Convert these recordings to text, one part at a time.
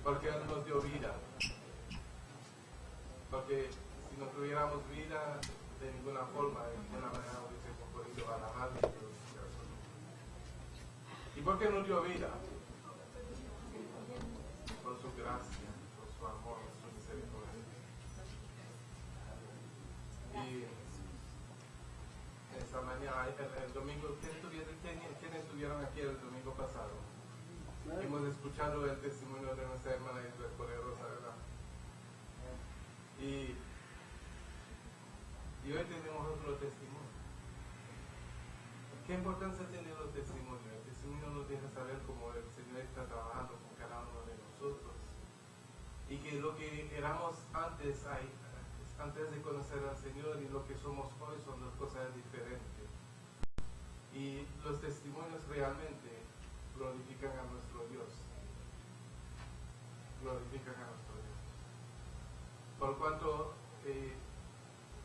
Porque Él nos dio vida. Porque si no tuviéramos vida, de ninguna forma, de ninguna manera hubiésemos podido alabarle y glorificarle. ¿Y por qué nos dio vida? Por su gracia, por su amor, por su misericordia. Y esta mañana, el domingo, ¿quiénes estuvieron aquí el domingo pasado? Hemos escuchado el testimonio de nuestra hermana Isabel Poderosa, ¿verdad? Y hoy tenemos otro testimonio. ¿Qué importancia tienen los testimonios? El testimonio nos deja saber cómo el Señor está trabajando con cada uno de nosotros. Y que lo que éramos antes de conocer al Señor y lo que somos hoy son dos cosas diferentes. Y los testimonios realmente glorifican a nuestro Dios. Glorifican a nuestro Dios. Por cuanto,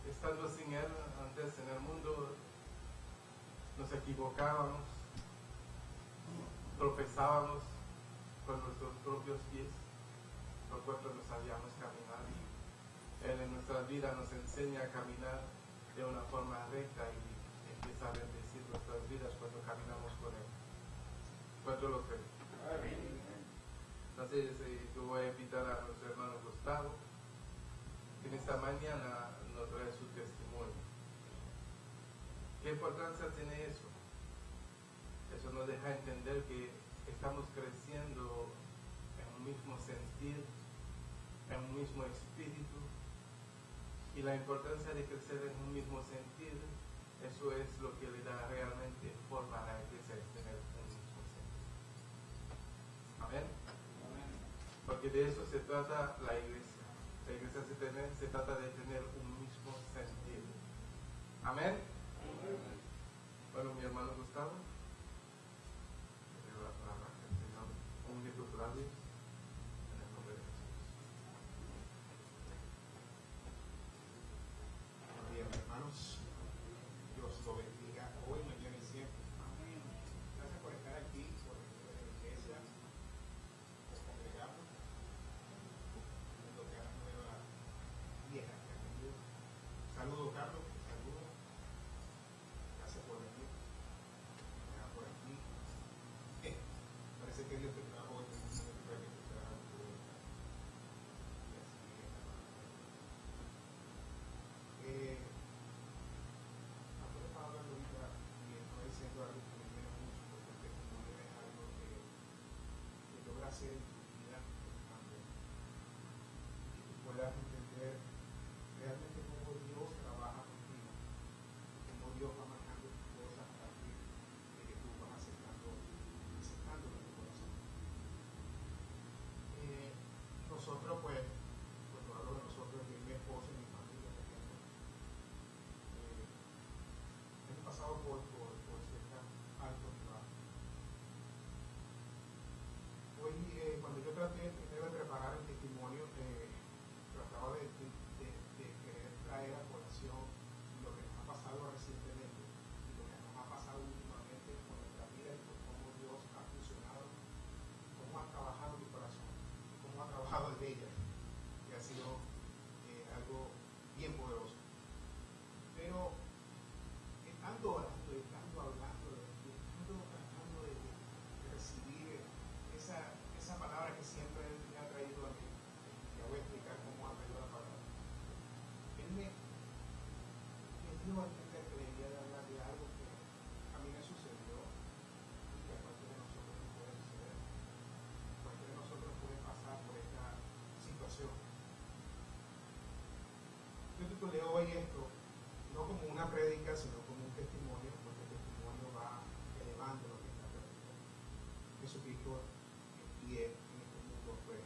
estando sin Él antes en el mundo, nos equivocábamos, tropezábamos con nuestros propios pies, por cuanto no sabíamos caminar. Él en nuestra vida nos enseña a caminar de una forma recta y empieza a bendecir nuestras vidas cuando caminamos con Él. ¿Cuánto lo creen? Entonces, yo voy a invitar a nuestro hermano Gustavo, que en esta mañana nos trae su testimonio. ¿Qué importancia tiene eso? Eso nos deja entender que estamos creciendo en un mismo sentir, en un mismo espíritu. Y la importancia de crecer en un mismo sentir, eso es lo que le da realmente forma a la iglesia, es tener un mismo sentir. Amén. Porque de eso se trata la iglesia. La iglesia se trata de tener un mismo sentir. Amén. Bueno, mi hermano Gustavo, le doy la palabra al Señor. Unge tus labios en el nombre de Jesús. Buenos días, hermanos. Dios los bendiga hoy, mañana y siempre. Amén. Gracias por estar aquí, por la iglesia, por congregarnos. Lo que ahora nueva vieja que ha venido. Saludos, Carlos. Saludos. Gracias por venir. Por aquí. Parece que Dios te trajo hoy. Nosotros estamos hablando ahorita y estoy diciendo algo que me viene mucho, porque el testimonio es algo que logra hacer en tu vida también. Y tú puedas entender realmente cómo Dios trabaja contigo, cómo Dios va manejando tus cosas a partir de que tú vas aceptándolo en tu corazón. Nosotros, pues, cuando hablo de nosotros, de mi esposa y mi familia, hemos pasado por ciertas altos y bajos. Hoy, cuando yo traté primero de preparar el testimonio, trataba de querer traer a colación lo que nos ha pasado recientemente y lo que nos ha pasado últimamente con nuestra vida y por cómo Dios ha funcionado, cómo ha trabajado mi corazón, cómo ha trabajado el de ella, que ha sido algo bien poderoso. Pero estando orando, estando hablando, estando tratando de recibir esa palabra que siempre me ha traído a mí, ya voy a explicar cómo ha traído la palabra. Él me dio a entender que debía de hablar de algo que a mí me sucedió y que a cualquiera de nosotros nos puede suceder. Cualquiera de nosotros puede pasar por esta situación. Yo titulé hoy esto no como una prédica, sino como un testimonio, porque el testimonio va elevando lo que está perdido. Jesucristo en pie en este mundo fue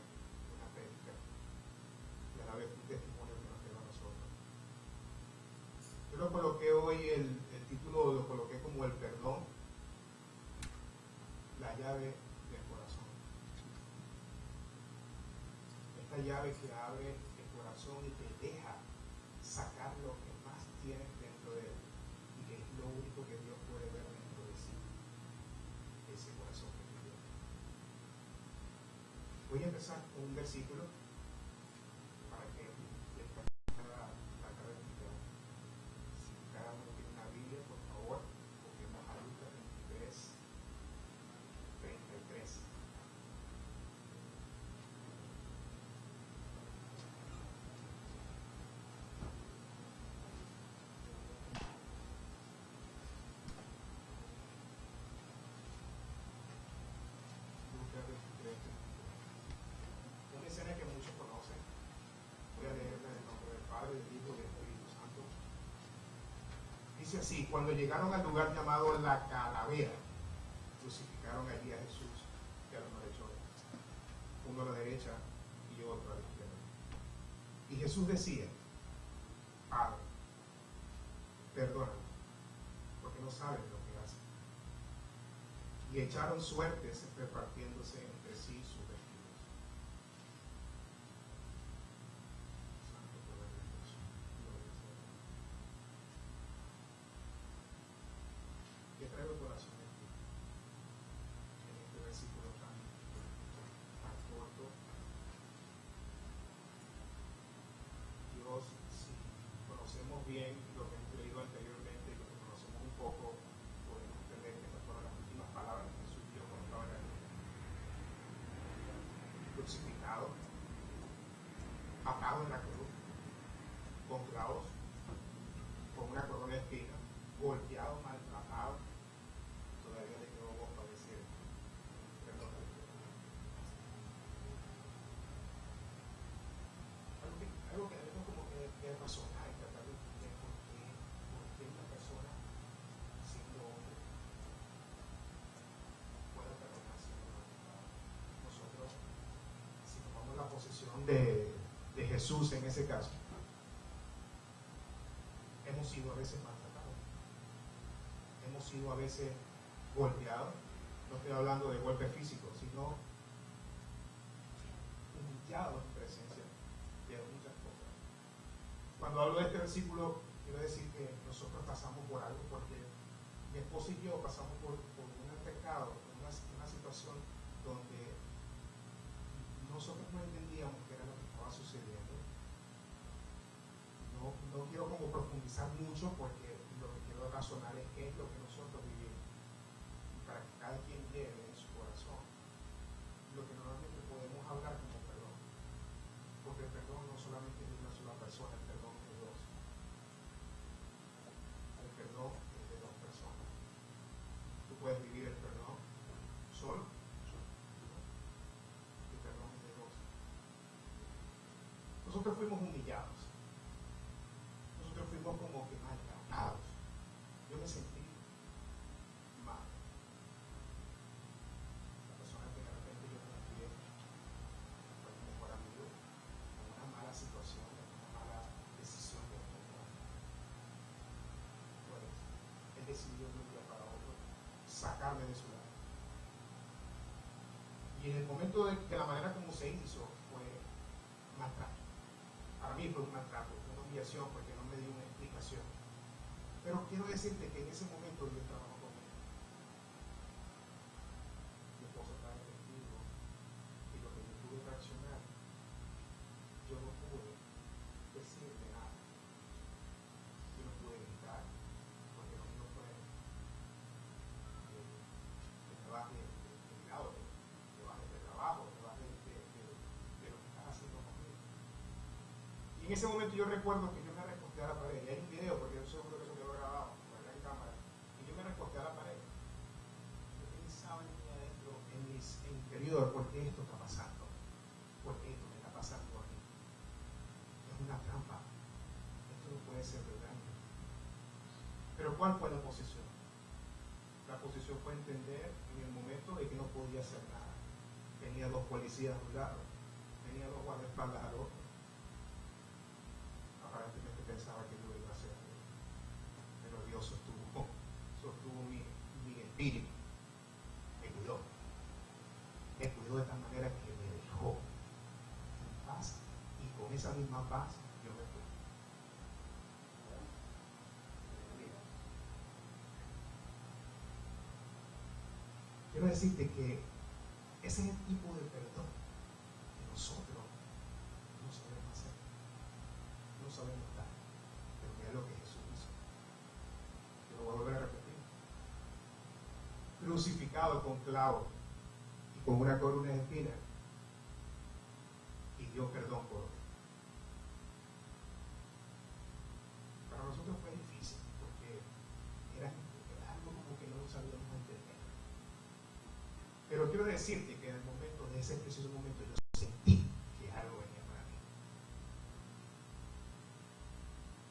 una prédica y a la vez un testimonio que nos lleva a nosotros. Yo lo coloqué hoy, el título lo coloqué como el perdón, la llave del corazón. Esta llave que abre el corazón y te deja sacar lo que más tienes dentro de él y que es lo único que Dios puede ver dentro de sí, ese corazón que tú tienes. Voy a empezar con un versículo para que después la carrera. Si cada uno tiene una Biblia, por favor, busquemos a Lucas 23, 33. Una escena que muchos conocen. Voy a leerla en el nombre del Padre, del Hijo y del Espíritu Santo. Dice así: cuando llegaron al lugar llamado La Calavera, crucificaron allí a Jesús y a los malhechores, uno a la derecha y otro a la izquierda. Y Jesús decía: Padre, perdónalos, porque no saben lo que hacen. Y echaron suertes repartiéndose entre sí sus vestidos. Santo poder de Dios. Gloria sea. ¿Qué trae el corazón en este versículo tan corto? Dios, si conocemos bien lo que hemos leído anteriormente y lo que conocemos un poco, podemos entender que estas fueron las últimas palabras que Jesús dio cuando estaba en la cruz. Crucificado, atado en la cruz, con clavos, con una corona de espinas, golpeado, maltratado, todavía le quedó voz para decir: perdón. Algo que debemos como que razonar y tratar de entender por qué una persona siendo hombre puede perdonar siendo maltratado. Nosotros, si tomamos la posición de Jesús en ese caso, hemos sido a veces maltratados, hemos sido a veces golpeados. No estoy hablando de golpes físicos, sino humillados en presencia de muchas cosas. Cuando hablo de este versículo, quiero decir que nosotros pasamos por algo, porque mi esposa y yo pasamos por un pecado, una situación donde nosotros no entendíamos qué era lo que estaba sucediendo. No quiero como profundizar mucho, porque lo que quiero razonar es qué es lo que nosotros vivimos, para que cada quien lleve en su corazón lo que normalmente podemos hablar como perdón, porque el perdón no solamente es de una sola persona, el perdón es de dos. El perdón es de dos personas. Tú puedes vivir el perdón solo, el perdón es de dos. Nosotros fuimos humillados, nosotros fuimos como que maltratados. Yo me sentí mal. La persona que de repente yo confié fue mi mejor amigo, en una mala situación, en una mala decisión que tomó. Pues él decidió de un día para otro sacarme de su lado. Y en el momento de que la manera como se hizo fue maltrato. Para mí fue un maltrato, una humillación, porque no me dio una explicación. Pero quiero decirte que en ese momento Dios trabajó conmigo. Mi esposa estaba testigo, y lo que yo pude reaccionar, yo no pude decirle nada. Yo no pude gritar, porque lo mío fue que me baje de grado, que baje de trabajo, que baje de lo que estás haciendo conmigo. Y en ese momento yo recuerdo que yo me recosté a la pared, y hay un video, porque yo seguro que eso quedó grabado por la cámara, y yo me recosté a la pared. Yo pensaba en mí adentro, en mi interior: ¿por qué esto está pasando? ¿Por qué esto me está pasando a mí? Es una trampa, esto no puede ser verdad. Pero ¿cuál fue la posición? La posición fue entender en el momento de que no podía hacer nada. Tenía dos policías a un lado, tenía dos guardaespaldas al otro. Aparentemente pensaba que yo iba a hacer algo, pero Dios sostuvo mi espíritu, me cuidó de tal manera que me dejó en paz, y con esa misma paz yo me fui. Quiero decirte que ese es el tipo de perdón nosotros no sabemos hacer, no sabemos dar. Pero mira lo que Jesús hizo. Yo lo voy a volver a repetir. Crucificado con clavos y con una corona de espinas, pidió perdón por hoy. Para nosotros fue difícil porque era algo como que no lo sabíamos entender. Pero quiero decirte que en el momento, de ese preciso momento, yo sentí que algo venía para mí.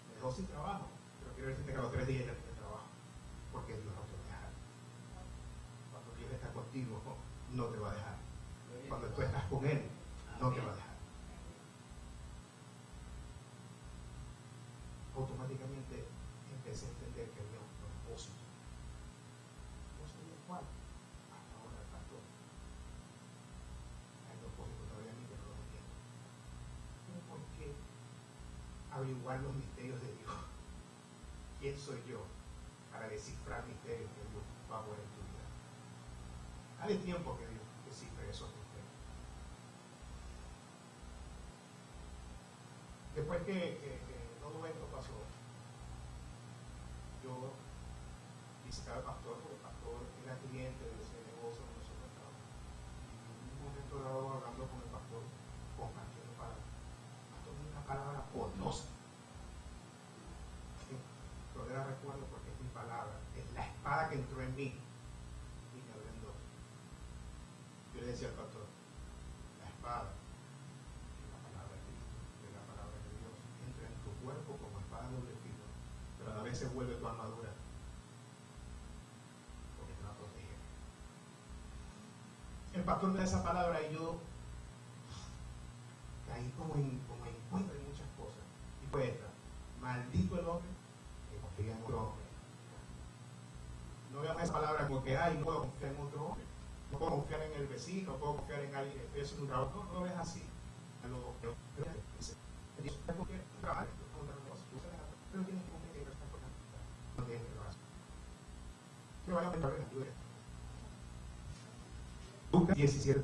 Me dejó sin trabajo, pero quiero decirte que a los 3 días ya tenía trabajo, porque Dios no te va a dejar. Cuando Dios está contigo, no te va a dejar. Cuando tú estás con Él, no te va a dejar. Automáticamente empecé a entender que había un propósito. No sabía cuál. Hasta ahora el pastor. Hay propósito todavía a mí que no lo entiendo. Pero ¿por qué averiguar los misterios de Dios? ¿Quién soy yo para descifrar misterios que Dios va a poner en tu vida? Dale tiempo que Dios descifre esos misterios. Después que todo esto pasó, yo visitaba al pastor, porque el pastor era cliente de ese negocio donde nosotros estábamos. Y en un momento dado, hablando con el pastor, compartiendo palabras, el pastor dio una palabra poderosa. Sí, todavía la recuerdo porque es mi palabra, es la espada que entró en mí y me abrió en dos. Yo le decía al pastor, la espada, la palabra de Cristo, de la palabra de Dios, entra en tu cuerpo como espada de doble filo, pero a la vez se vuelve tu armadura, porque te va a proteger. El pastor me da esa palabra y yo caí como en cuenta de muchas cosas. Y fue esta: maldito el hombre que confía en otro hombre. No veamos esa palabra como que, ay, no puedo confiar en otro hombre, no puedo confiar en el vecino, no puedo confiar en alguien que estoy haciendo un trabajo. No es así. Dios te confía en un trabajo, pero tienes que confiar en esta cosa. No tienes que lo hacer. Que vaya a ver la ayuda. Lucas 17.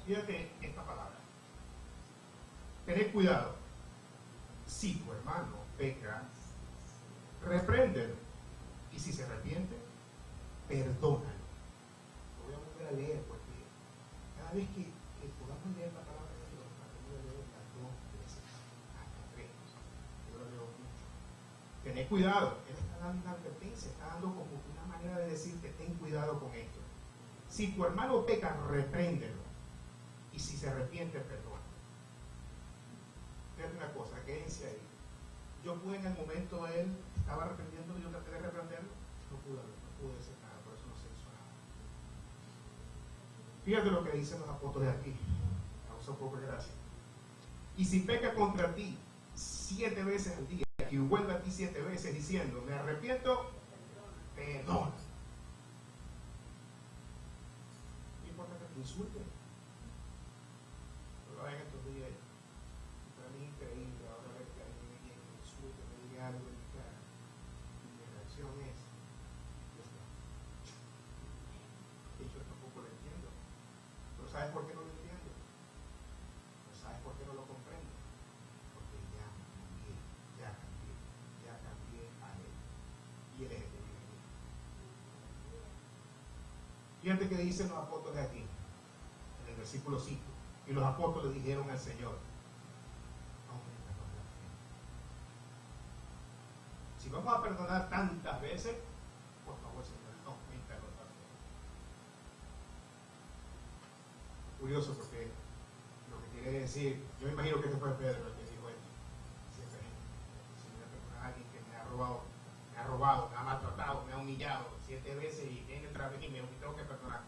Fíjate esta palabra. Tened cuidado. Si tu hermano peca, repréndelo. Y si se arrepiente, perdónalo. Lo voy a volver a leer porque cada vez que podamos leer la palabra de Dios, tratemos de leerla 2 veces, hasta 3. Yo la leo mucho. Tened cuidado. Él está dando una advertencia, está dando como una manera de decirte, ten cuidado con esto. Si tu hermano peca, repréndelo. Y si se arrepiente, perdona. Fíjate una cosa, quédense ahí. Yo pude en el momento, él estaba arrepentiendo, yo traté de reprenderlo, no pude decir nada, por eso no se hizo nada. Fíjate lo que dicen los apóstoles aquí, causa un poco de gracia. Y si peca contra ti 7 veces al día, y vuelve a ti 7 veces diciendo, me arrepiento, perdona. No importa que te insulten. En estos días, para mí es increíble ahora ver que alguien me insulte, me diga algo en mi cara, y mi reacción es, Dios mío, y yo tampoco lo entiendo. Pero ¿sabes por qué no lo entiendo? ¿Pero sabes por qué no lo comprendo? Porque ya cambié a Él, y Él es el que vive en mí. Fíjate que dicen los apóstoles aquí, en el versículo 5. Y los apóstoles dijeron al Señor, aumentanos la fe. Si vamos a perdonar tantas veces, por favor, Señor, aumentanos la fe. Curioso porque lo que quiere decir, yo me imagino que este fue Pedro el que dijo esto. Siempre, si voy a perdonar a alguien que me ha robado, me ha maltratado, me ha humillado 7 veces y viene otra vez y me tengo que perdonar.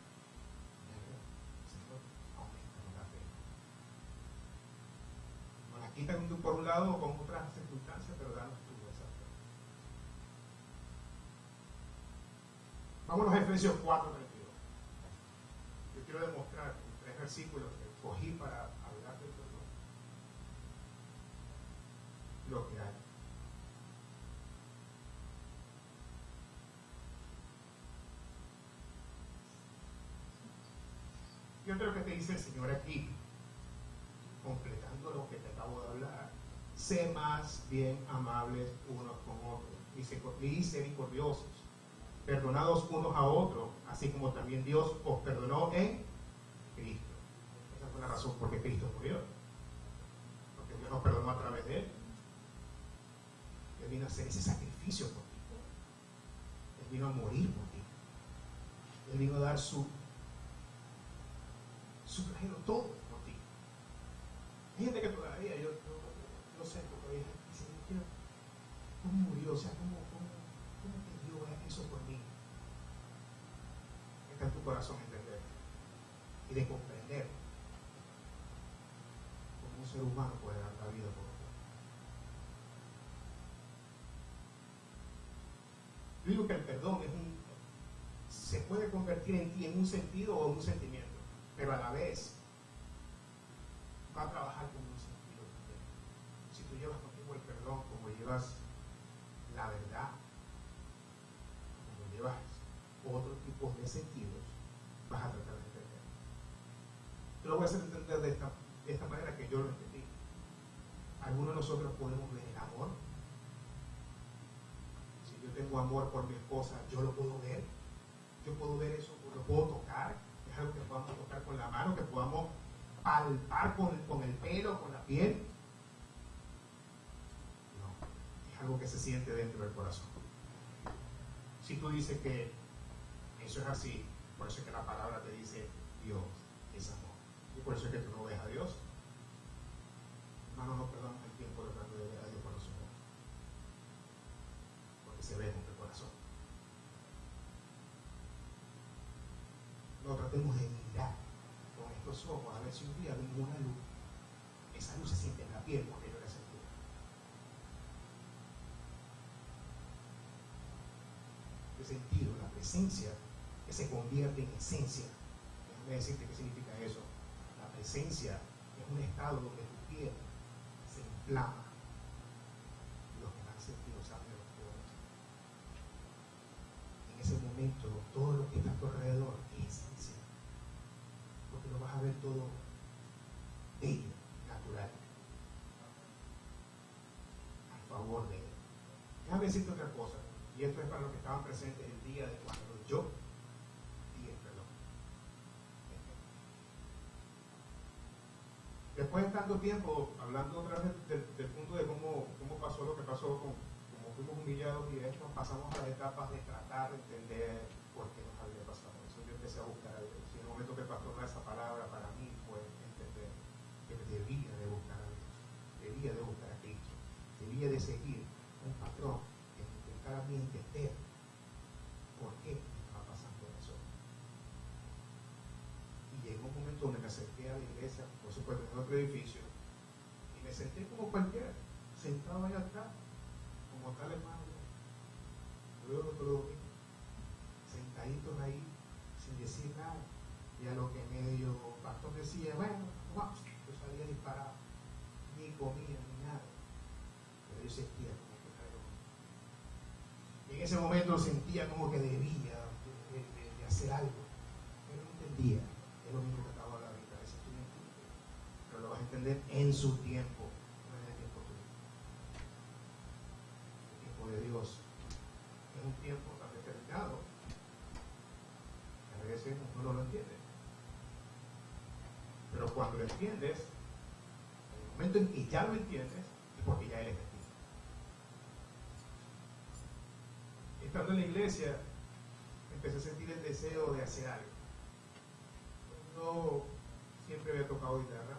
dado con otras circunstancias, pero danos tú esa fe. Vámonos a Efesios 4:32. Yo quiero demostrar en 3 versículos que escogí para hablar del perdón lo que hay. Yo creo que te dice el Señor aquí, completando lo que te acabo de hablar: sé más bien amables unos con otros y misericordiosos, perdonados unos a otros, así como también Dios os perdonó en Cristo. Esa fue la razón por qué Cristo murió, porque Dios nos perdonó a través de Él. Él vino a hacer ese sacrificio por ti. Él vino a morir por ti. Él vino a dar su trajero todo por ti. Hay gente que todavía, yo sé, todavía dice, ¿cómo murió? O sea, ¿cómo te dio eso por mí? Está en tu corazón entender y de comprender cómo un ser humano puede dar la vida por otro. Yo digo que el perdón se puede convertir en ti en un sentido o en un sentimiento, pero a la vez va a trabajar con un sentido también. Si tú llevas contigo el perdón, como llevas la verdad, como llevas otro tipo de sentidos, vas a tratar de entender. Te lo voy a hacer entender de esta manera que yo lo entendí. Algunos de nosotros podemos ver el amor. Si yo tengo amor por mi esposa, yo lo puedo ver. Yo puedo ver eso, lo puedo tocar. Es algo que podamos tocar con la mano, que podamos palpar con el pelo, con la piel. No, es algo que se siente dentro del corazón. Si tú dices que eso es así, por eso es que la palabra te dice Dios es amor. Y por eso es que tú no ves a Dios. Hermanos, no perdamos el tiempo tratando de ver a Dios con los ojos, porque se ve en el corazón. No tratemos de mirar con estos ojos a ver si un día vemos una luz. Esa luz se siente en la piel porque yo la sentí. El sentido, la presencia que se convierte en esencia. Déjame decirte qué significa eso. La presencia es un estado donde tu piel se inflama. Los que han sentido saben lo que voy a decir. En ese momento, todo lo que está a tu alrededor es esencia. Porque lo vas a ver todo bello, natural, a favor de él. Déjame decirte otra cosa, y esto es para los que estaban presentes el día de cuando yo di el perdón. Después de tanto tiempo, hablando otra vez del punto de cómo pasó lo que pasó, como fuimos humillados y esto, pasamos a las etapas de tratar de entender por qué nos había pasado eso. Yo empecé a buscar a Dios. Y en el momento que el pastor da esa palabra, para mí fue entender que debía de buscar a Dios, debía de buscar a Cristo, debía de seguir un patrón que me intentara a mí entender por qué me estaba pasando eso. Y llegó un momento donde me acerqué a la iglesia, por supuesto en otro edificio, y me senté como cualquiera, sentado ahí atrás, como tal hermano, luego todo sentaditos ahí, sin decir nada. Y a lo que medio pastor decía, bueno, vamos, yo salía disparado, ni comía, ni nada. Pero yo sentía como que era. Y en ese momento sentía como que debía de hacer algo. Pero no entendía, es lo mismo que estaba a la vida, a veces tú no entiendes, pero lo vas a entender en su tiempo, no en el tiempo tuyo. El tiempo de Dios es un tiempo tan determinado que a veces uno no lo entiende. Pero cuando lo entiendes, en el momento en que ya lo entiendes, es porque ya Él es testigo. Estando en la iglesia, empecé a sentir el deseo de hacer algo. Yo siempre había tocado guitarra.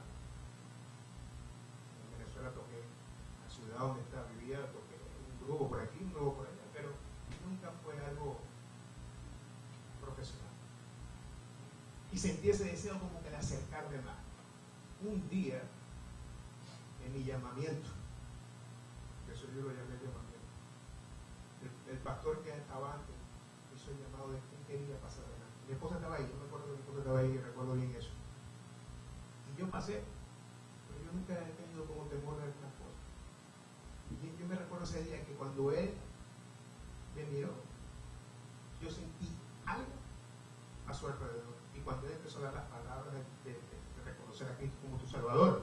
En Venezuela toqué, en la ciudad donde vivía, toqué un grupo por aquí, un grupo por allá, pero nunca fue algo profesional. Y sentí ese deseo como que de acercarme más. Un día, en mi llamamiento, eso yo lo llamé llamamiento. El pastor que estaba antes hizo el llamado de quién quería pasar adelante. Mi esposa estaba ahí, yo me acuerdo que mi esposa estaba ahí y recuerdo bien eso. Y yo pasé, pero yo nunca he tenido como temor de estas cosas. Y yo me recuerdo ese día que cuando él me miró, yo sentí algo a su alrededor. Y cuando él empezó a dar las palabras de reconocer a Cristo como tu Salvador,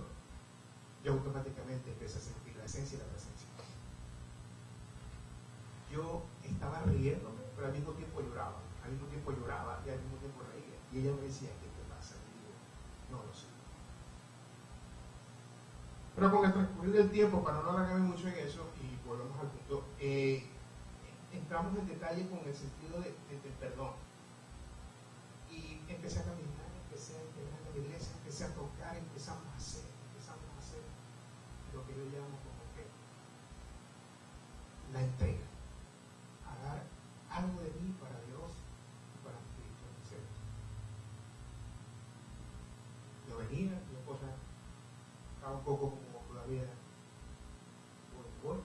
yo automáticamente empecé a sentir la esencia y la presencia. Yo estaba riéndome, pero al mismo tiempo lloraba. Al mismo tiempo lloraba y al mismo tiempo reía. Y ella me decía, ¿qué te pasa? Y digo, no lo sé. Pero con el transcurrir del tiempo, para no alargarme mucho en eso, y volvemos al punto, entramos en detalle con el sentido del perdón. Y empecé a caminar, empecé a integrar en la iglesia, empecé a tocar, empezamos a hacer lo que yo llamo como que la entrega, a dar algo de mí para Dios, para Cristo, etc. Yo venía, mi esposa estaba un poco como todavía voy.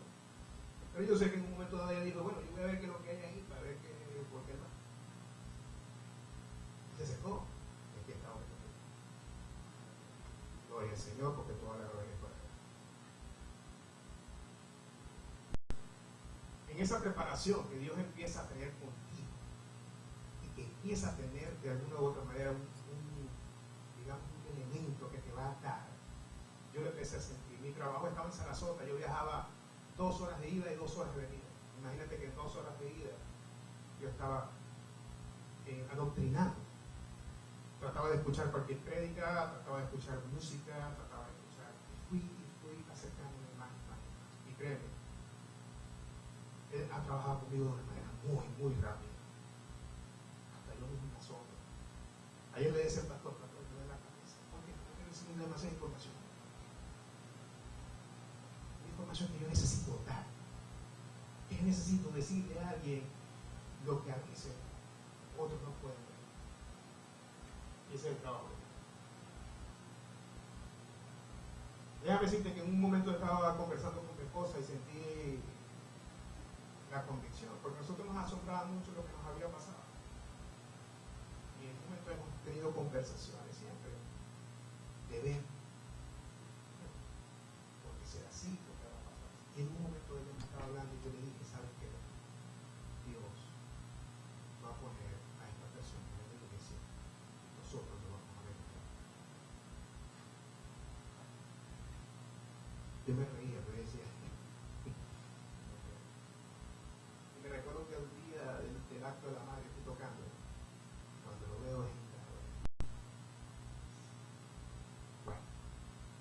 Pero yo sé que en un momento dado ella dijo, bueno, yo voy a ver qué es lo que hay ahí, para ver por qué más. Se secó, y aquí estamos. Gloria al Señor, porque toda la gloria es para Él. En esa preparación que Dios empieza a tener contigo y que empieza a tener de alguna u otra manera digamos, un elemento que te va a dar, yo lo empecé a sentir. Mi trabajo estaba en Sarasota, yo viajaba 2 horas de ida y 2 horas de venida. Imagínate que en 2 horas de ida yo estaba adoctrinando. Trataba de escuchar cualquier prédica, trataba de escuchar música, trataba de escuchar, y fui acercándome más y más. Y créeme, él ha trabajado conmigo de una manera muy, muy rápida. Hasta yo mismo me asombro. Ayer le decía al pastor, me duele la cabeza. ¿Por qué? Porque recibí demasiada información. Información que yo necesito dar. Que necesito decirle a alguien lo que a veces otros no pueden ver. Y ese es el trabajo. Déjame decirte que en un momento estaba conversando con mi esposa y sentí la convicción, porque nosotros nos asombraba mucho lo que nos había pasado. Y en un momento hemos tenido conversaciones siempre de ver por qué será así, por qué va a pasar. Y en un momento ella me estaba hablando y yo le dije, ¿sabes qué? Dios va a poner a esta persona en la iglesia, nosotros lo vamos a ver. Yo me reía, pero decía, y me recuerdo que el día del acto de la madre estoy tocando, cuando lo veo es increíble. Bueno,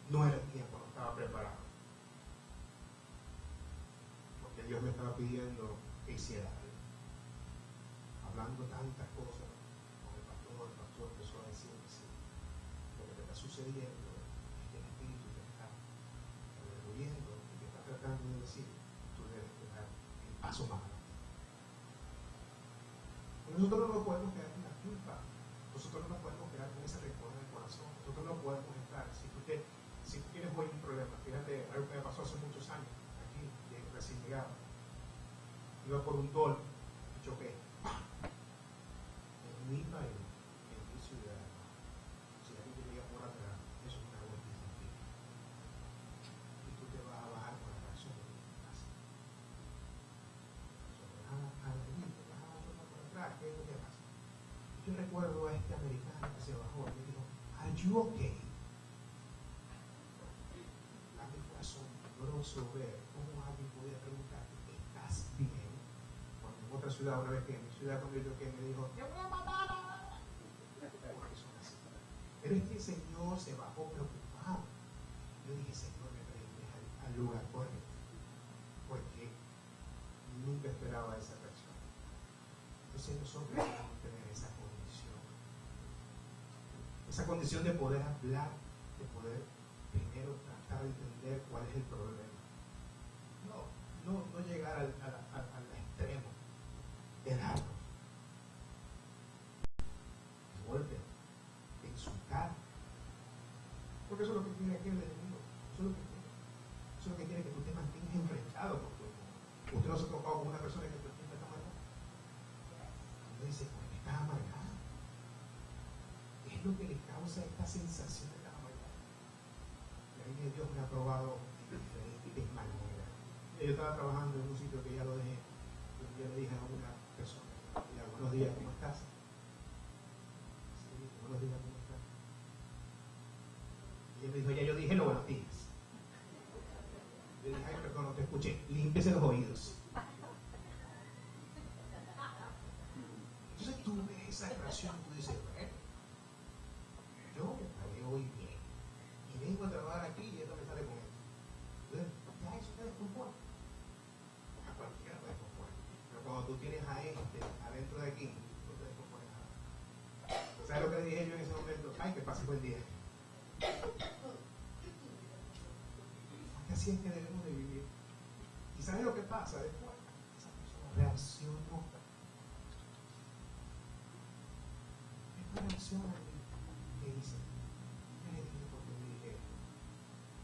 no era el tiempo, no estaba preparado, porque Dios me estaba pidiendo que hiciera algo. Hablando tantas cosas con el pastor empezó a decir que sí, lo que te está sucediendo es que el Espíritu te está revolviendo y te está tratando de decir, tú debes dar el paso más adelante. Nosotros no nos podemos quedar con la culpa, nosotros no nos podemos quedar con ese rencor en el corazón, nosotros no podemos estar, si tú tienes hoy un problema, fíjate, algo que me pasó hace muchos años, aquí, recién llegado, iba por un toll y choqué, en mi país, en mi ciudad, si alguien te llega por atrás, eso es una buena disciplina, y tú te vas a bajar con la reacción de tu casa. ¿Qué es lo que pasa? Yo recuerdo a este americano que se bajó y me dijo, ¿Are you okay? A mí fue asombroso ver cómo alguien podía preguntar, ¿estás bien? Cuando en otra ciudad, una vez que en mi ciudad cuando yo toqué, me dijo, ¡te voy a matar! Pero este señor se bajó preocupado. Yo dije, Señor, me traes al lugar correcto, porque nunca esperaba esa reacción. Entonces nosotros debemos tener esa condición de poder hablar, de poder primero tratar de entender cuál es el problema. No llegar al extremo de darnos de golpe, de insultar, porque eso es lo que tiene aquí el enemigo. Eso es Eso lo que quiere es que tú te mantengas enfrentado con tu mundo. Usted no se ha tocado con una persona que todo el tiempo está amargada. Uno dice, ¿por qué estás amargado? ¿Qué es lo que le causa esta sensación de estar amargado? La ley de Dios me ha probado de diferentes maneras. Yo estaba trabajando en un sitio que ya lo dejé. Yo le dije a una persona, ya, buenos días, ¿cómo estás? Sí, buenos días, ¿cómo estás? Y él me dijo, ya yo dije los buenos días. Yo dije, ay, perdón, no te escuché. Límpiese los oídos. Entonces tú ves esa relación y tú dices, bueno, yo me pagué hoy bien. Y vengo a trabajar aquí y esto me sale con esto. Entonces, ya eso te descompone. A cualquiera te descompone. Pero cuando tú tienes a este adentro de aquí, no te descompone nada. ¿Sabes lo que le dije yo en ese momento? Ay, que pase buen día. Así es que debemos de vivir. ¿Y sabes lo que pasa después? Esa persona reaccionó. Esta reacciona ¿qué hice? ¿Qué le dije porque me dije?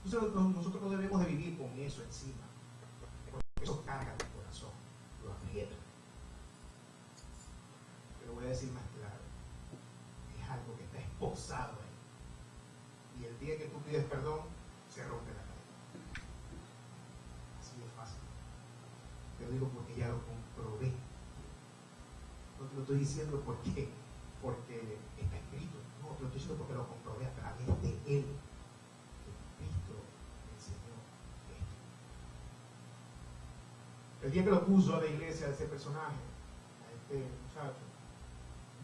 Entonces nosotros no debemos de vivir con eso encima. Porque eso carga tu corazón, lo aprieta. Pero voy a decir más claro. Es algo que está esposado ahí. Y el día que tú pides perdón, se rompe la cadena. Así de fácil. Te lo digo porque ya lo comprobé. No te lo estoy diciendo porque está escrito. No, te lo estoy diciendo porque lo comprobé a través de él. Cristo me enseñó esto. El día que lo puso a la iglesia, a ese personaje, a este muchacho,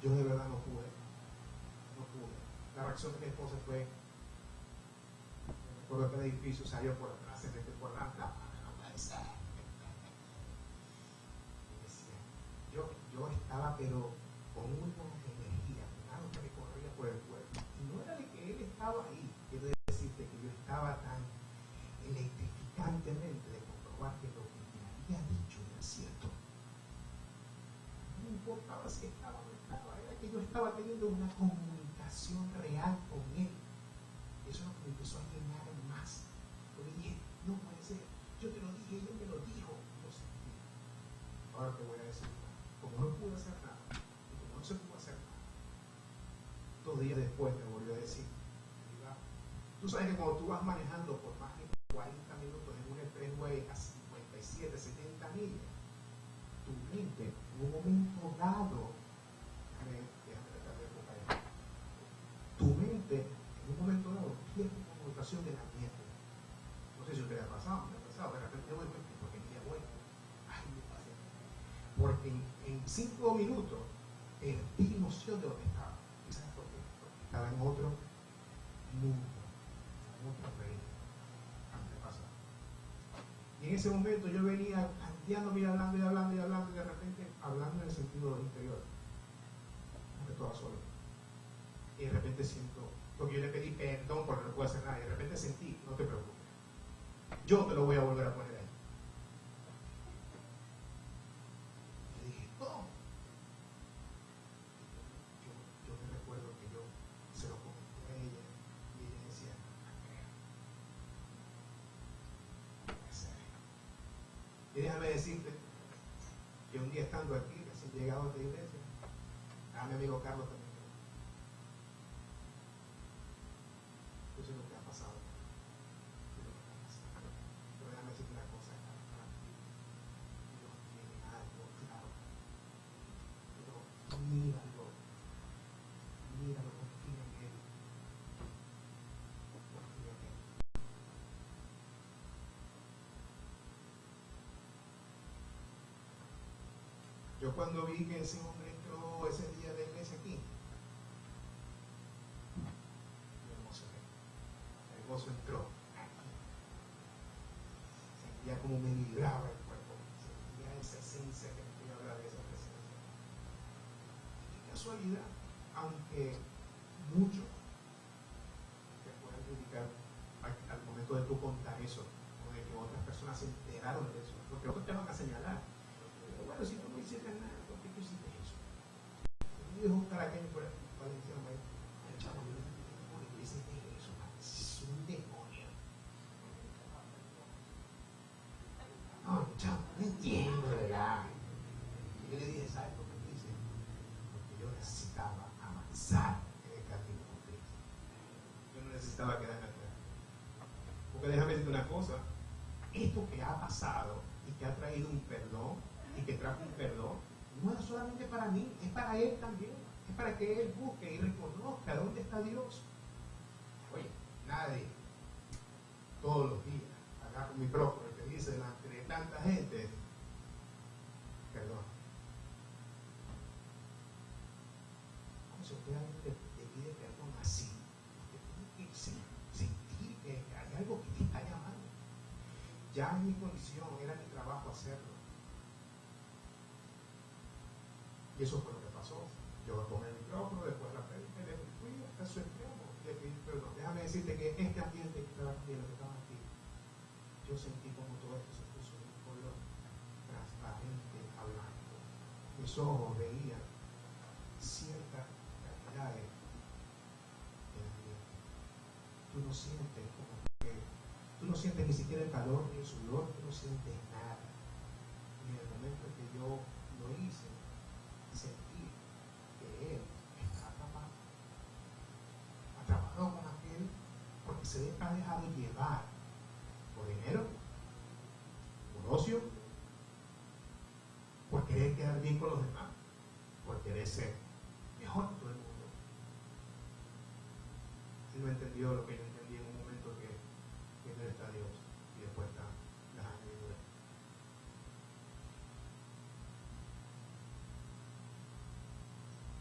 yo de verdad no pude. La reacción de mi esposa fue, por otro edificio salió por atrás, se metió por la lámpara, no puede ser. Yo estaba pero con una energía, algo que me corría por el cuerpo. Y no era de que él estaba ahí, quiero decirte que yo estaba tan electrificantemente de comprobar que lo que me había dicho era cierto. No importaba si estaba o no estaba, era que yo estaba teniendo una comunicación real con él. Eso es lo que me empezó a llenar más. Porque dije, no puede ser, yo te lo dije, él me lo dijo. Lo sentí. Ahora te voy a decir, como no pude hacer nada, y como no se pudo hacer nada, 2 días después me volvió a decir, tú sabes que cuando tú vas manejando por más de 40 minutos en un expressway a 57, 70 millas, tu mente en un momento dado, déjame tratar de enfocar esto, tu mente en un momento dado pierde connotación de la mente. No sé si usted ha pasado, me ha pasado, de repente voy porque mi día bueno. Ay, me pasé. Porque en 5 minutos perdí noción de dónde estaba. ¿Y sabes por qué? Porque estaba en otro mundo, en otro reino. Antes de pasar. Y en ese momento yo venía planteándome y hablando y hablando y hablando, y de repente hablando en el sentido interior. Porque estaba solo. Y de repente siento, porque yo le pedí perdón porque no puedo hacer nada, y de repente sentí, no te preocupes, yo te lo voy a volver a poner ahí. Y dije, no. Yo me recuerdo que yo se lo comenté a ella, y ella decía, no puede ser. Y déjame decirte que un día estando aquí, recién llegado a esta iglesia, a mi amigo Carlos también. Eso es lo que ha pasado. Pero déjame decirte una cosa, Dios tiene algo claro. Pero míralo, confía en Él. Confía en Él. Yo cuando vi que ese hombre entró ese día de iglesia aquí, me emocioné. El gozo entró aquí. Sentía como me vibraba el cuerpo. Sentía esa esencia que me quería hablar de esa presencia. Y casualidad, aunque mucho te pueden criticar al momento de tú contar eso, o de que otras personas se enteraron de eso, porque otros te van a señalar. Pero bueno, si tú no hiciste nada, ¿por qué tú hiciste eso? Yo dijo un caraqueño por el valenciano, el chavo, yo le dije, ¿por qué hiciste eso? Es un demonio. avanzar en el camino con Cristo. Yo no necesitaba quedarme atrás. Porque déjame decirte una cosa, esto que ha pasado y que ha traído un perdón y que trajo un perdón, no es solamente para mí, es para Él también. Es para que Él busque y reconozca dónde está Dios. Oye, nadie, todos los días, agarro un micrófono y te dice delante de tanta gente, perdón. ¿Cómo se puede te pide perdón así? Porque tienes que sentir que hay algo que te está llamando. Ya en mi condición, era mi trabajo hacerlo. Y eso fue lo que pasó. Yo tomé el micrófono, después la prédica, y le fui hasta su extremo. Le pedí perdón. Déjame decirte que este ambiente que estaba aquí, lo que estaba aquí, yo sentí como todo esto se puso de un color transparente a blanco. Mis ojos veían cierta calidad de ambiente. Tú no sientes como que, tú no sientes ni siquiera el calor ni el sudor, tú no sientes nada. Y en el momento que yo lo hice, sentí que Él está atrapado con aquel porque se ha dejado llevar por dinero, por ocio, por querer quedar bien con los demás, por querer ser mejor que todo el mundo. Él no entendió lo que yo entendí en un momento que no está Dios y después está la añadidura.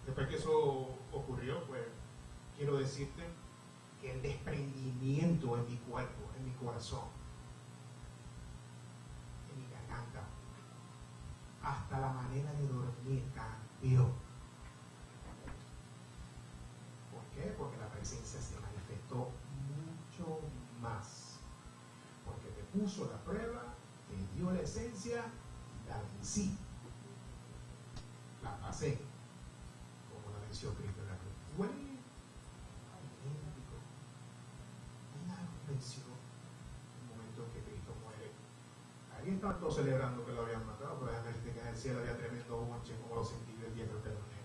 Después que eso ocurrió, pues quiero decirte que el desprendimiento en mi cuerpo, en mi corazón, en mi garganta, hasta la manera de dormir cambió. ¿Por qué? Porque la presencia se manifestó mucho más. Porque me puso la prueba, me dio la esencia, la vencí. La pasé. Como la venció Cristo en la cruz. Igual idéntico. Nada venció el momento en que Cristo muere. Ahí estaban todos celebrando que lo habían matado, pero déjame decirte que en el cielo había tremendo bonche, como lo sentí yo el día que lo perdoné.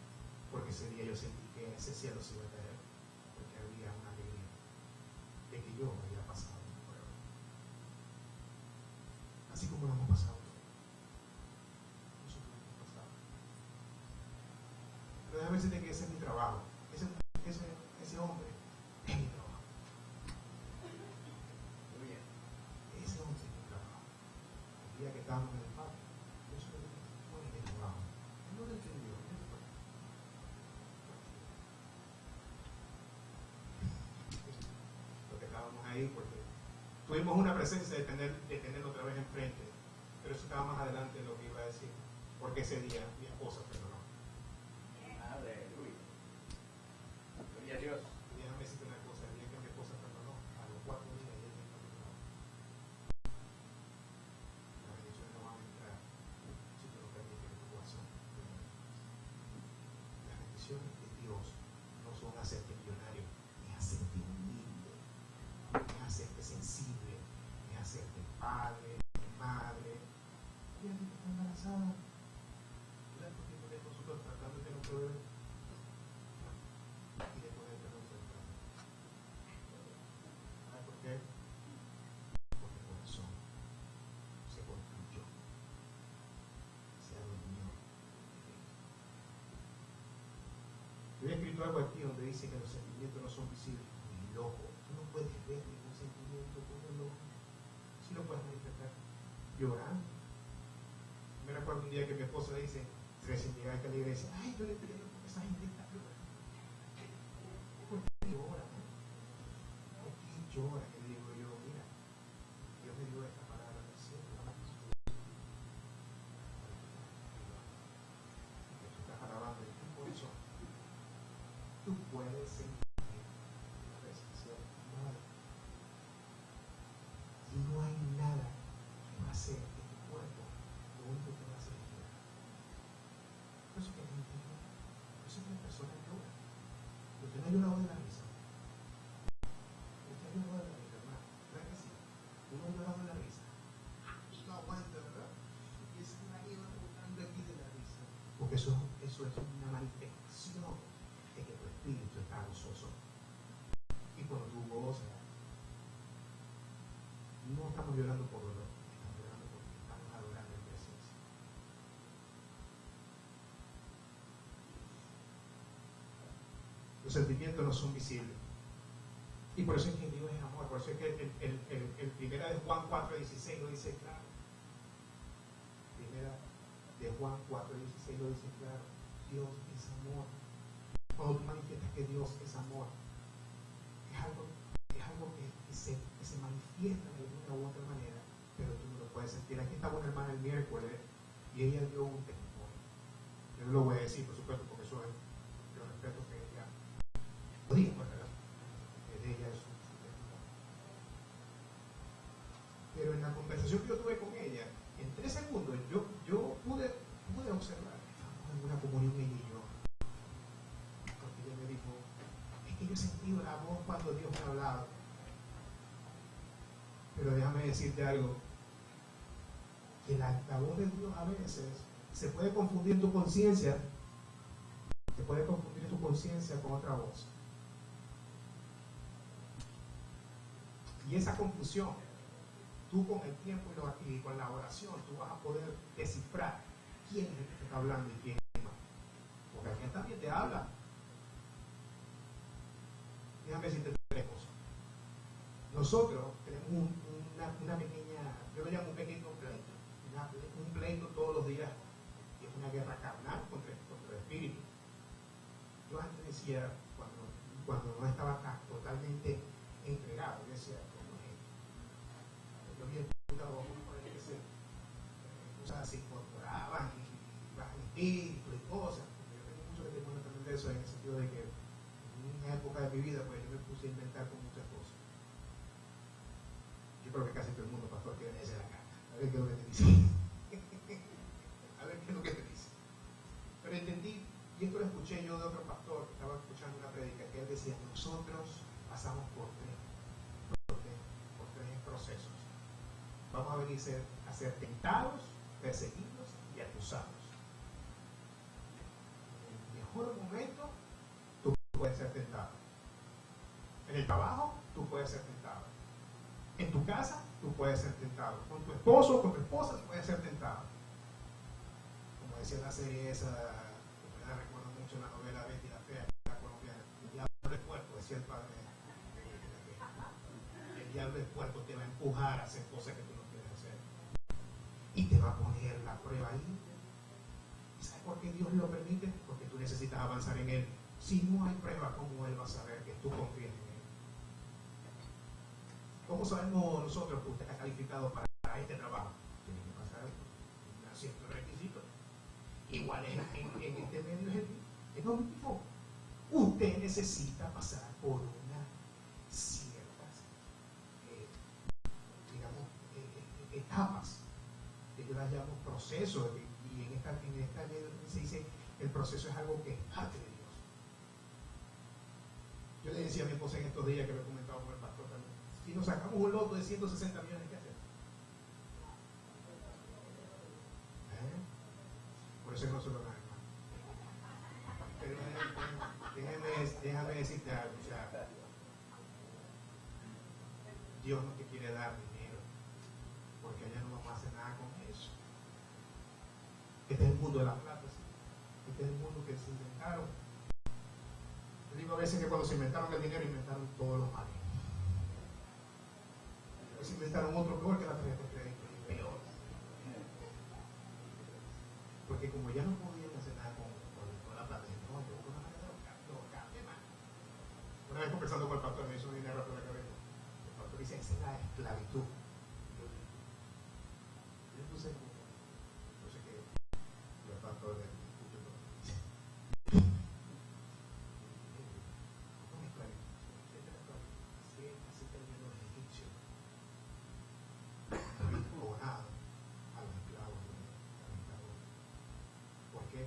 Porque ese día yo sentí que en ese cielo se iba a caer, porque había una alegría de que yo había pasado la prueba. Así como lo hemos pasado. Nosotros lo hemos pasado. Pero déjame decirte que ese es mi trabajo. Ese hombre es mi trabajo. Muy bien. Ese hombre es mi trabajo. El día que estábamos en el patio, yo soy mi trabajo. Él no lo entendió. Porque estábamos ahí, porque tuvimos una presencia de tenerlo otra vez enfrente. Pero eso estaba más adelante de lo que iba a decir. Porque ese día mi esposa perdonó. Aleluya. Gloria a Dios. Déjame decirte una cosa, el día que mi esposa perdonó, a los 4 días ella me perdonó. Las bendiciones no van a entrar si tú no permites que tu corazón. Las bendiciones de Dios no son hacerte millonario, es hacerte humilde, es hacerte sensible, es hacerte padre, madre. Fíjate que está embarazada. Mira el tiempo de nosotros tratando de tener un bebé. Y de ponerte en un central. ¿Sabes por qué? Porque el corazón se construyó, se adormió. Yo he escrito algo aquí donde dice que los sentimientos no son visibles. Ni loco. Tú no puedes ver ningún sentimiento con el ojo. Si lo puedes manifestar llorando. Me recuerdo un día que mi esposa dice, recién llega a la iglesia, ay, yo le estoy viendo porque esa gente está llorando. ¿Por qué llora? ¿Por qué llora? Que le digo yo, mira, Dios me dio esta palabra del cielo, que tú estás alabando en tu corazón. Tú puedes sentir la presencia de Dios. Y no hay nada que va a hacer que tu cuerpo, lo único que va a hacer es llorar. Por eso que la gente llora. Por eso que la persona llora. Usted no ha llorado de la risa. Usted ha llorado de la risa, hermano. ¿Verdad que sí? Uno ha llorado de la risa. Y no aguanta, ¿verdad? Y esa lágrima botando aquí de la risa. Porque eso es una manifestación de que tu espíritu estamos llorando por dolor, estamos llorando porque estamos adorando en presencia. Los sentimientos no son visibles. Y por eso es que Dios es amor, por eso es que el primera de Juan 4:16 lo dice claro. Primera de Juan 4:16 lo dice claro. Dios es amor. Cuando tú manifiestas que Dios es amor, es algo que se manifiesta de una u otra manera, pero tú no lo puedes sentir. Aquí estaba una hermana el miércoles y ella dio un testimonio. Yo no lo voy a decir, por supuesto, porque eso es yo respeto que ella lo diga, ¿verdad? Que de ella es su testimonio. Pero en la conversación que yo tuve con ella, en 3 segundos, yo pude observar que estábamos en una comunión ella y yo. Porque ella me dijo, es que yo he sentido la voz cuando Dios me ha hablado. Pero déjame decirte algo, que la voz de Dios a veces se puede confundir tu conciencia, con otra voz. Y esa confusión, tú con el tiempo y con la oración, tú vas a poder descifrar quién es el que te está hablando y quién no. Porque aquí también te habla. Déjame decirte 3 cosas. Nosotros tenemos una pequeña, yo lo llamo un pequeño pleito, un pleito todos los días, que es una guerra carnal contra el espíritu. Yo antes decía, cuando no estaba totalmente entregado, yo decía, ¿cómo es esto? Yo había escuchado por ahí que se incorporaban y bajan espíritu y cosas. Yo tengo mucho testimonio también de eso, en el sentido de que en una época de mi vida, pues yo me puse a inventar con muchas cosas. Yo creo que casi todo el mundo, pastor, quiere leerse la carta. A ver qué es lo que te dice. A ver qué es lo que te dice. Pero entendí, y esto lo escuché yo de otro pastor que estaba escuchando una prédica, que él decía, nosotros pasamos por tres procesos. Vamos a venir a ser tentados, perseguidos y acusados. En el mejor momento, tú puedes ser tentado. En el trabajo, tú puedes ser tentado. En tu casa, tú puedes ser tentado. Con tu esposo o con tu esposa, tú puedes ser tentado. Como decía la serie esa, que me recuerdo mucho la novela Betty la Fea, la colombiana. El diablo del puerco, decía el padre. El diablo del puerco te va a empujar a hacer cosas que tú no quieres hacer. Y te va a poner la prueba ahí. ¿Y sabes por qué Dios lo permite? Porque tú necesitas avanzar en Él. Si no hay prueba, ¿cómo Él va a saber que tú confías en Él? ¿Cómo sabemos nosotros que usted está calificado para este trabajo? Tiene que pasar ciertos requisitos. Igual en este medio es lo mismo. Usted necesita pasar por unas ciertas, etapas, que yo las llamo procesos, y en esta ley se dice el proceso es algo que es parte de Dios. Yo le decía a mi esposa en estos días que lo he comentado con el pastor también, si nos sacamos un loto de 160 millones, ¿qué hacemos? Por eso no se lo dan, hermano. Pero déjame decirte algo. O sea, Dios no te quiere dar dinero, porque allá no vamos a hacer nada con eso. Este es el mundo de la plata, ¿sí? Este es el mundo que se inventaron. Yo digo a veces que cuando se inventaron el dinero, inventaron todos los males. Se inventaron otro peor que la tarjeta de crédito, y peor. Porque como ya no podían hacer nada con la plata, no, yo una manera lo cambie más. Una vez conversando con el pastor, me hizo un dinero por la cabeza. El pastor dice, esa es la esclavitud. Yo puse no sé qué, el pastor de ¿cómo esclavitud? Sí, así terminó los egipcios. Donado a los esclavos. ¿Por qué?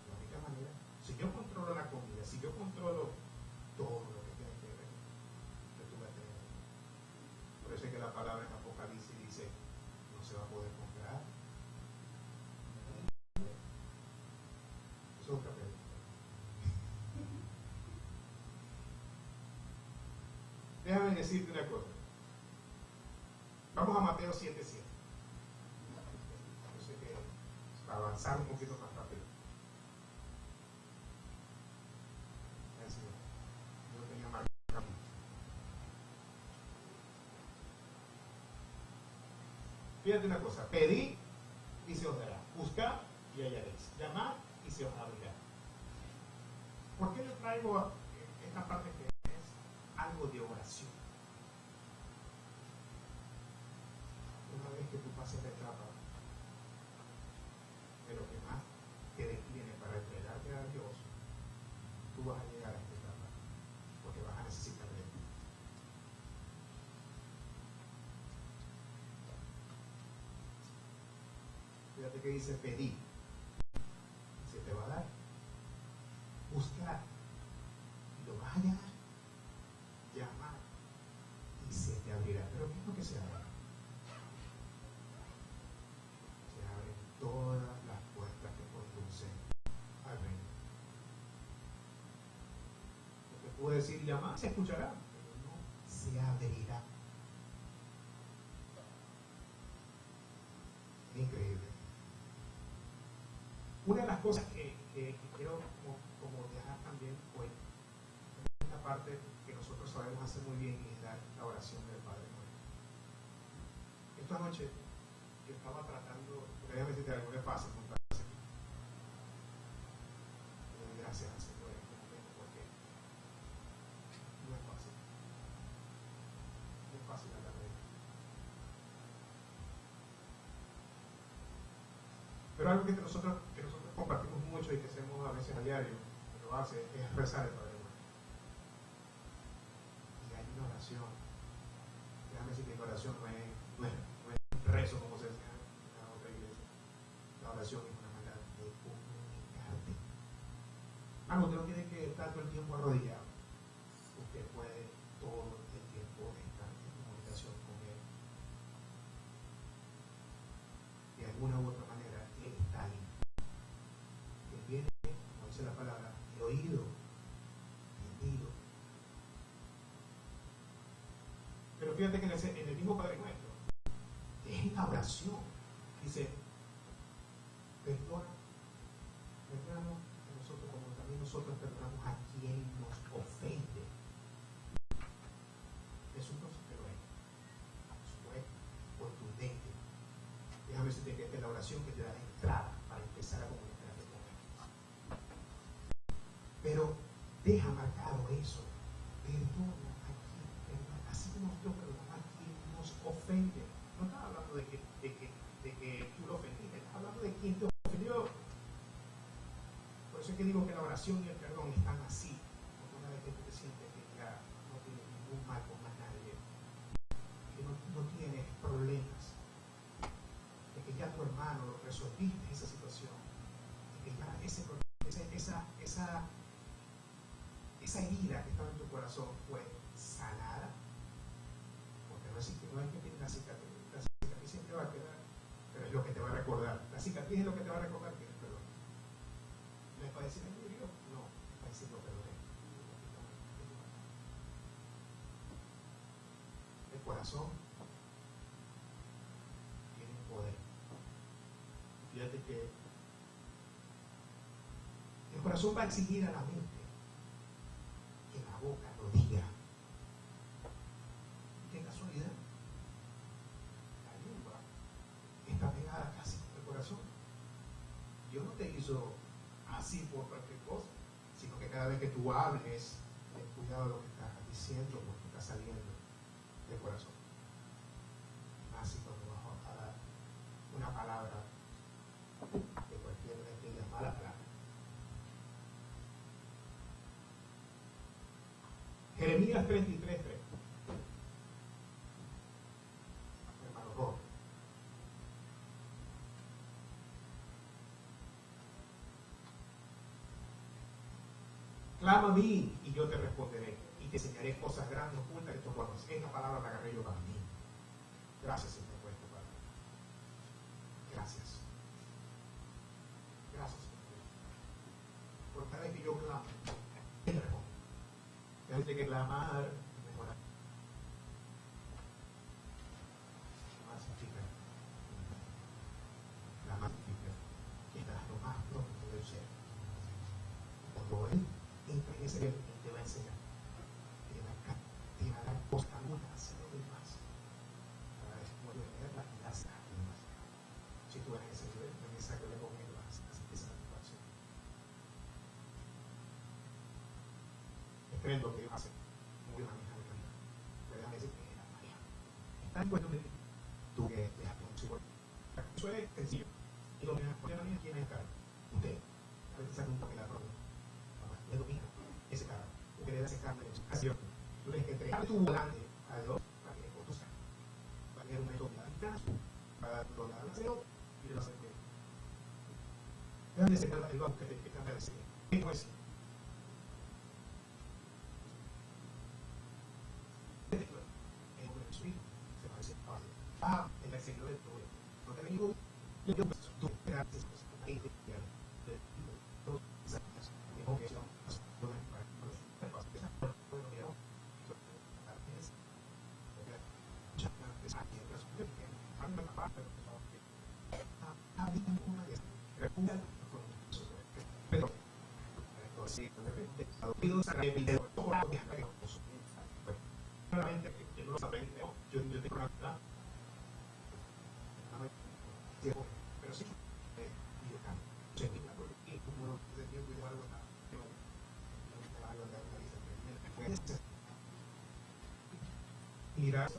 La única manera, si yo controlo la comida, si yo controlo todo lo que tiene que ver, yo tuve que tener. Por eso es que la palabra en Apocalipsis dice, no se va a poder comprar. Eso es otra pregunta. Déjame decirte una cosa. Vamos a Mateo 7:7. Yo sé que para avanzar un poquito más rápido. Yo lo tenía marcado. Fíjate una cosa, pedid y se os dará, buscad y hallaréis, llamad y se os abrirá. ¿Por qué le traigo esta parte que es algo de oración? Una vez que tú pases la etapa de lo que más te detiene para entregarte a Dios, tú vas a llegar a esta etapa porque vas a necesitar de Él. Fíjate que dice pedir, se te va a dar. Buscar, y lo vas a hallar. Llamar, y se te abrirá. Pero ¿qué es lo que se abre? Se abren todas las puertas que conducen al reino. Yo te puedo decir llamar, se escuchará, pero no se abrirá. Es increíble. Una de las cosas que quiero como dejar también hoy, es una parte que nosotros sabemos hacer muy bien, y es dar la oración del Padre Nuestro. Esta noche yo estaba tratando, porque déjame decirte algo, no es fácil montarse aquí. Le doy gracias al Señor en este momento porque no es fácil. No es fácil hablar de Él. Pero algo que nosotros compartimos mucho y que hacemos a veces a diario, que lo hace, es rezar el Padre Nuestro. Y hay una oración. Déjame decir que la oración no es un rezo como se decía en la otra iglesia. La oración es una manera de comunicarte. Usted no tiene que estar todo el tiempo arrodillado. Usted puede todo el tiempo estar en comunicación con Él. De alguna u otra manera, Él está ahí. Él viene, como dice la palabra, de oído, entendido. Pero fíjate que en el mismo Padre Nuestro, es la oración. Dice, perdónanos a nosotros como también nosotros perdonamos a quien nos ofende. Es un proceso que lo es. Eso es contundente. Déjame decirte que esta es la oración que te da la entrada para empezar a comunicarte con Él. Pero deja marcado eso. Perdona a quien perdona, así como Dios perdona a quien nos ofende. No está hablando de que tú lo ofendiste, está hablando de quien te ofendió. Por eso es que digo que la oración y el perdón están así. Porque una vez que tú te sientes que ya no tienes ningún mal con más nadie, que no tienes problemas, de que ya tu hermano resolviste esa situación, de que ya esa herida que estaba en tu corazón fue sanada, porque no es que tiene la cicatriz siempre va a quedar, pero es lo que te va a recordar. La cicatriz es lo que te va a recordar que eres perdón. No es para decir, ay, murió, no, es para decir, lo perdoné. El corazón tiene un poder. Fíjate que el corazón va a exigir a la mente que la boca lo diga. ¿Qué casualidad? La lengua está pegada casi con el corazón. Dios no te hizo así por cualquier cosa, sino que cada vez que tú hables, ten cuidado de lo que estás diciendo, porque está saliendo del corazón. Así cuando vas a dar una palabra de cualquier de aquellas malas palabras. Jeremías 33:3. Hermano Rob. Clama a mí y yo te responderé y te enseñaré cosas grandes ocultas que tú conoces. Esta palabra la agarré yo para mí. Gracias, Señor, por esto, Padre. Gracias. Gracias, Señor. Por cada vez que yo clamo, Él responde. Hay que clamar y mejorar. creen lo que ellos hacen, como ellos manejan la calidad. Pero déjame decir que la manejan. Está en cuestión de tú que dejas tu psicólogo. Eso es sencillo. Y domina, ¿por qué maneja quién es el cara? Usted. A veces sabe un poco la problema. Usted domina ese cara. Usted le da ese cambio. Así yo. Tú tienes que entregar tu volante a Dios para que conduzca. Para que un método de la para lograr el aseo y de la seguridad. Déjame decir el banco que te cambia de seguir. ¿Qué pues? En el siglo de todo. No te digo, yo tú gracias a ti, pero sí, mirar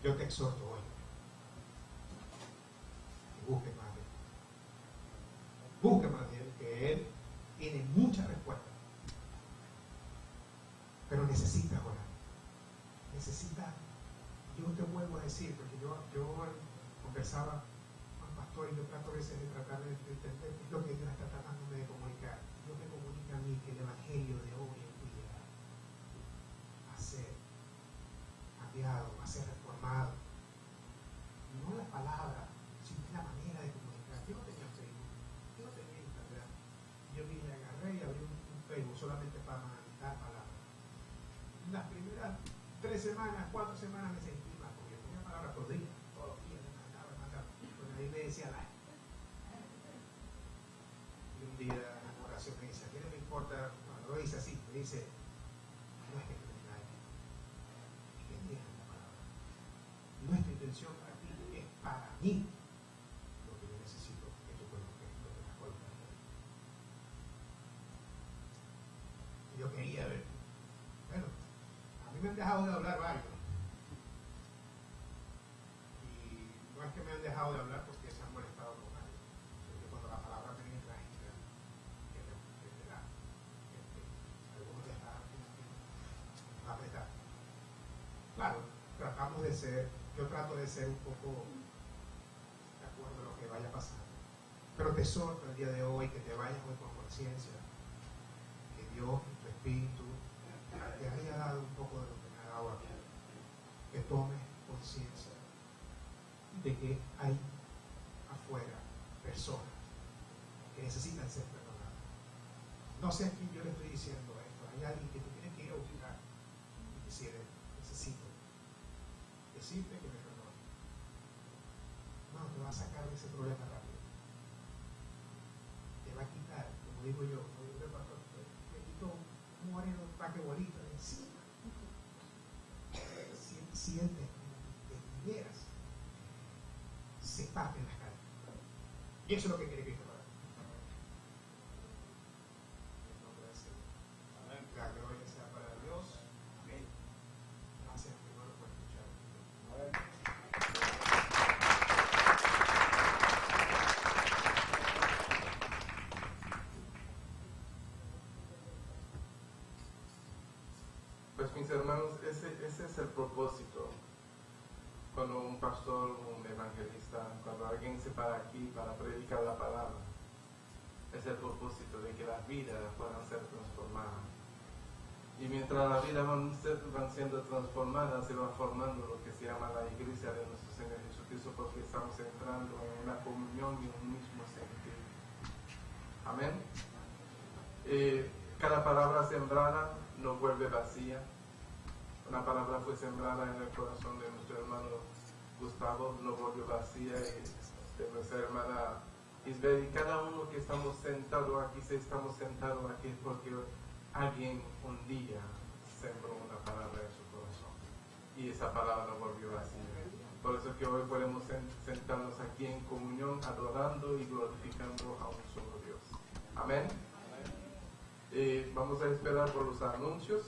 Yo te exhorto hoy que busques más de Él. Busque más de Él, que Él tiene muchas respuestas. Pero necesitas orar. Necesitas. Yo te vuelvo a decir, porque yo conversaba con el pastor y yo trato a veces de tratar de entender qué es lo que Dios está tratando de comunicar. Dios me comunica a mí que el Evangelio de hoy en día va a ser cambiado, va a ser reformado. No la palabra, sino la manera de comunicar. Yo no tenía Facebook, yo no tenía Instagram. Yo me agarré y abrí un Facebook solamente para analizar palabras. Las primeras 3 semanas, 4 semanas me sentí mal, porque yo ponía palabras por día, todos los días me mandaba. Porque ahí me decía la. Y un día en la oración me dice, a ti no me importa, cuando lo dice así, me dice, no es que te engañes, es que entiendas la palabra. Nuestra intención para ti es para mí lo que yo necesito que tú conozcas, lo que las cosas. Yo quería ver. Bueno, a mí me han dejado de hablar varios. Y no es que me han dejado de hablar porque se han molestado con algo. Porque cuando la palabra penetra, entra, algunos ya están a apretar. Claro, tratamos de ser, yo trato de ser un poco de acuerdo a lo que vaya pasando. Pero te exhorto el día de hoy que te vayas hoy con conciencia, que Dios, tu espíritu, te haya dado un poco de lo que me ha dado a mí, que tomes conciencia de que hay afuera personas que necesitan ser perdonadas. No sé a quién yo le estoy diciendo esto, hay alguien que tú tienes que ir a buscar y decirle, necesito decirte que me perdone. No, te va a sacar de ese problema rápido. Te va a quitar, como digo yo, me quito un moreno paque bolita de encima. Sientes, te liberas, se parten las caras. Y eso es lo que quiere Cristo para ti. En nombre del Señor. La gloria sea para Dios. Amén. Gracias, hermano, por escuchar. Pues mis hermanos, ese es el propósito. Cuando un pastor, un evangelista, cuando alguien se para aquí para predicar la palabra, es el propósito de que las vidas puedan ser transformadas. Y mientras las vidas van siendo transformadas, se va formando lo que se llama la iglesia de nuestro Señor Jesucristo, porque estamos entrando en una comunión y un mismo sentir. Amén. Cada palabra sembrada no vuelve vacía. Una palabra fue sembrada en el corazón de nuestro hermano Gustavo, no volvió vacía, y de nuestra hermana Isabel. Y cada uno que estamos sentados aquí, es porque alguien un día sembró una palabra en su corazón. Y esa palabra no volvió vacía. Por eso que hoy podemos sentarnos aquí en comunión, adorando y glorificando a un solo Dios. Amén. Vamos a esperar por los anuncios.